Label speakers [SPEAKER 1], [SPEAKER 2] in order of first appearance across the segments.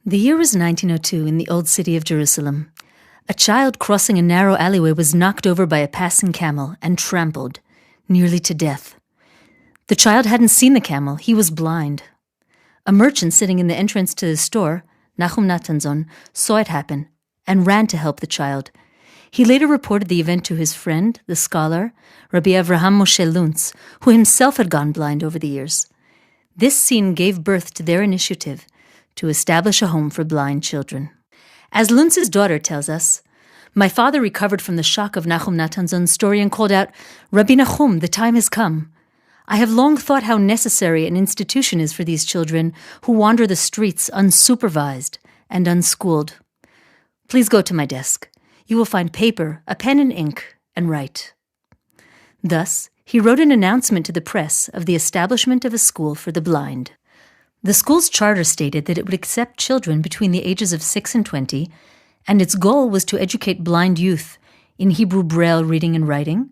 [SPEAKER 1] The year was 1902 in the old city of Jerusalem. A child crossing a narrow alleyway was knocked over by a passing camel and trampled, nearly to death. The child hadn't seen the camel, he was blind. A merchant sitting in the entrance to the store, Nachum Natanzon, saw it happen and ran to help the child. He later reported the event to his friend, the scholar, Rabbi Avraham Moshe Luntz, who himself had gone blind over the years. This scene gave birth to their initiative to establish a home for blind children. As Luntz's daughter tells us, my father recovered from the shock of Nachum Natanzon's story and called out, "Rabbi Nachum, the time has come. I have long thought how necessary an institution is for these children who wander the streets unsupervised and unschooled. Please go to my desk. You will find paper, a pen and ink, and write." Thus, he wrote an announcement to the press of the establishment of a school for the blind. The school's charter stated that it would accept children between the ages of 6 and 20, and its goal was to educate blind youth in Hebrew Braille reading and writing,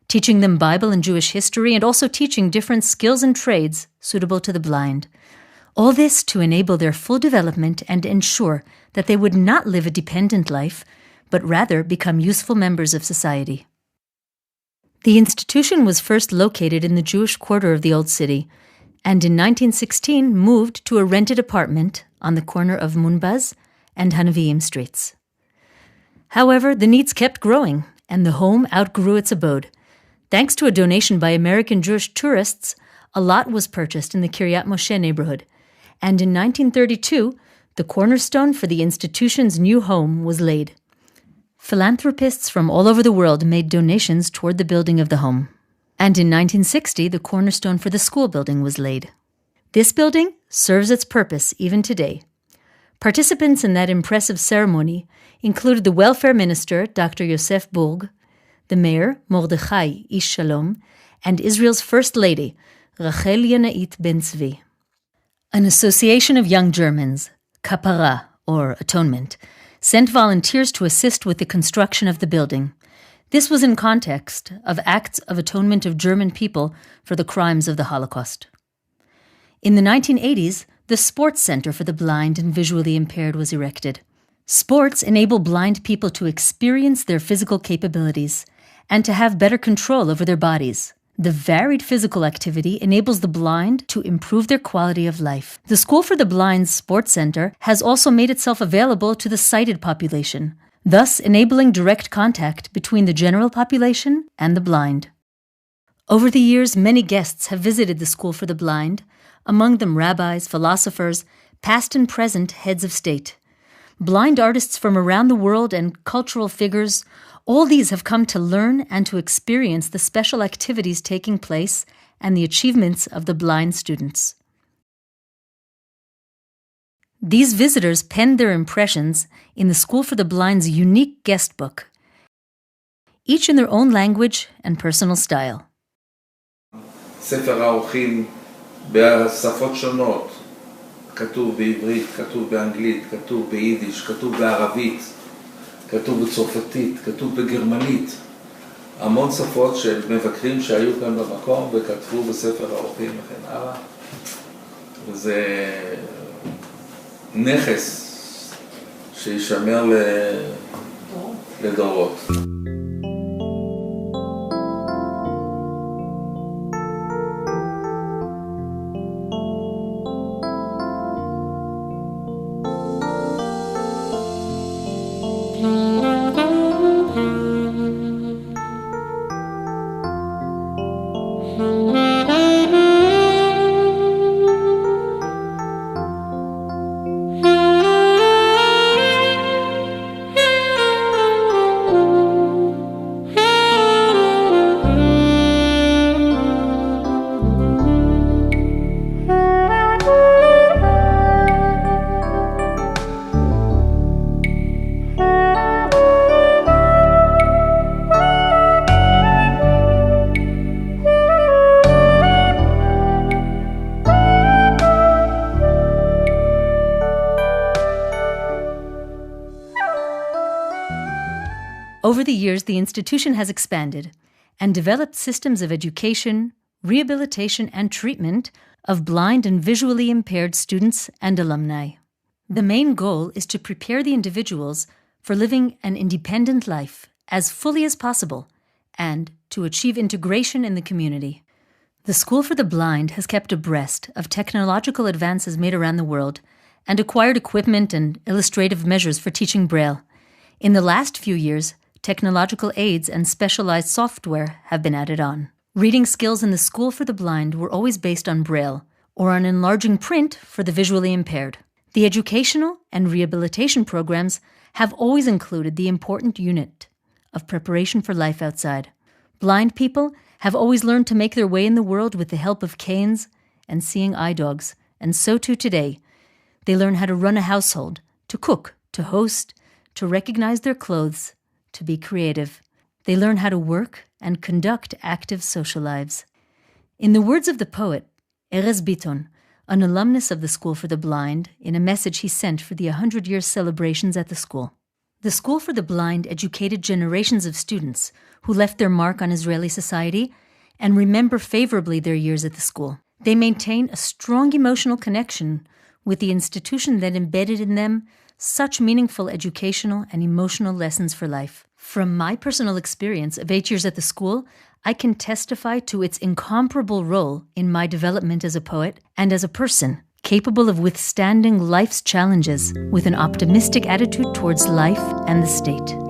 [SPEAKER 1] teaching them Bible and Jewish history, and also teaching different skills and trades suitable to the blind. All this to enable their full development and ensure that they would not live a dependent life, but rather become useful members of society. The institution was first located in the Jewish quarter of the Old City, and in 1916 moved to a rented apartment on the corner of Munbaz and Hanaviim streets. However, the needs kept growing, and the home outgrew its abode. Thanks to a donation by American Jewish tourists, a lot was purchased in the Kiryat Moshe neighborhood, and in 1932, the cornerstone for the institution's new home was laid. Philanthropists from all over the world made donations toward the building of the home. And in 1960, the cornerstone for the school building was laid. This building serves its purpose even today. Participants in that impressive ceremony included the welfare minister, Dr. Yosef Burg, the mayor, Mordechai Ish Shalom, and Israel's first lady, Rachel Yanait Ben Tzvi. An association of young Germans, Kapara, or Atonement, sent volunteers to assist with the construction of the building. This was in context of acts of atonement of German people for the crimes of the Holocaust. In the 1980s, the Sports Center for the Blind and Visually Impaired was erected. Sports enable blind people to experience their physical capabilities and to have better control over their bodies. The varied physical activity enables the blind to improve their quality of life. The School for the Blind's Sports Center has also made itself available to the sighted population, thus enabling direct contact between the general population and the blind. Over the years, many guests have visited the School for the Blind, among them rabbis, philosophers, past and present heads of state. Blind artists from around the world and cultural figures, all these have come to learn and to experience the special activities taking place and the achievements of the blind students. These visitors penned their impressions in the School for the Blind's unique guest book, each in their own language and personal style.
[SPEAKER 2] ספר האורחים בשפות שונות, כתוב בעברית, כתוב באנגלית, כתוב ביידיש, כתוב בערבית, כתוב בצרפתית, כתוב בגרמנית. המון שפות של מבקרים שהיו כאן במקום וכתבו בספר האורחים וכן הלאה. וזה נכס שישמר לדורות.
[SPEAKER 1] Over the years, the institution has expanded and developed systems of education, rehabilitation, and treatment of blind and visually impaired students and alumni. The main goal is to prepare the individuals for living an independent life as fully as possible and to achieve integration in the community. The School for the Blind has kept abreast of technological advances made around the world and acquired equipment and illustrative measures for teaching Braille. In the last few years, technological aids and specialized software have been added on. Reading skills in the School for the Blind were always based on Braille or on enlarging print for the visually impaired. The educational and rehabilitation programs have always included the important unit of preparation for life outside. Blind people have always learned to make their way in the world with the help of canes and seeing eye dogs, and so too today. They learn how to run a household, to cook, to host, to recognize their clothes, to be creative. They learn how to work and conduct active social lives. In the words of the poet, Erez Biton, an alumnus of the School for the Blind, in a message he sent for the 100-year celebrations at the school. The School for the Blind educated generations of students who left their mark on Israeli society and remember favorably their years at the school. They maintain a strong emotional connection with the institution that embedded in them such meaningful educational and emotional lessons for life. From my personal experience of 8 years at the school, I can testify to its incomparable role in my development as a poet and as a person, capable of withstanding life's challenges with an optimistic attitude towards life and the state.